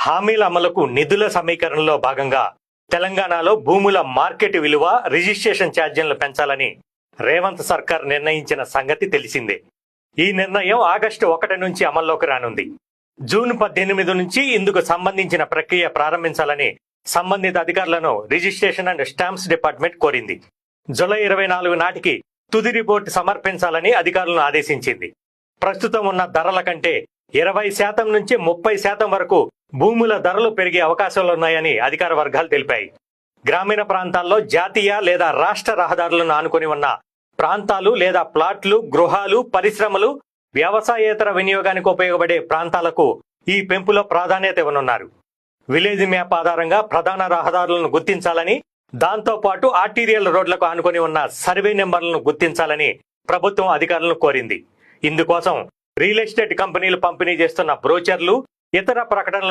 హామీల అమలుకు నిధుల సమీకరణలో భాగంగా తెలంగాణలో భూముల మార్కెట్ విలువ, రిజిస్ట్రేషన్ ఛార్జీలను పెంచాలని రేవంత్ సర్కార్ నిర్ణయించిన సంగతి తెలిసిందే. ఈ నిర్ణయం ఆగస్టు 1 నుంచి అమల్లోకి రానుంది. జూన్ 18 నుంచి ఇందుకు సంబంధించిన ప్రక్రియ ప్రారంభించాలని సంబంధిత అధికారులను రిజిస్ట్రేషన్ అండ్ స్టాంప్స్ డిపార్ట్మెంట్ కోరింది. జూలై 24 నాటికి తుది రిపోర్టు సమర్పించాలని అధికారులను ఆదేశించింది. ప్రస్తుతం ఉన్న ధరల కంటే 20% నుంచి 30% వరకు భూముల ధరలు పెరిగే అవకాశాలున్నాయని అధికార వర్గాలు తెలిపాయి. గ్రామీణ ప్రాంతాల్లో జాతీయ లేదా రాష్ట్ర రహదారులను ఆనుకొని ఉన్న ప్రాంతాలు లేదా ప్లాట్లు, గృహాలు, పరిశ్రమలు, వ్యవసాయేతర వినియోగానికి ఉపయోగపడే ప్రాంతాలకు ఈ పెంపులో ప్రాధాన్యత ఇవ్వనున్నారు. విలేజ్ మ్యాప్ ఆధారంగా ప్రధాన రహదారులను గుర్తించాలని, దాంతో పాటు ఆర్టీరియల్ రోడ్లకు ఆనుకొని ఉన్న సర్వే నెంబర్లను గుర్తించాలని ప్రభుత్వం అధికారులను కోరింది. ఇందుకోసం రియల్ ఎస్టేట్ కంపెనీలు పంపిణీ చేస్తున్న బ్రోచర్లు, ఇతర ప్రకటనలు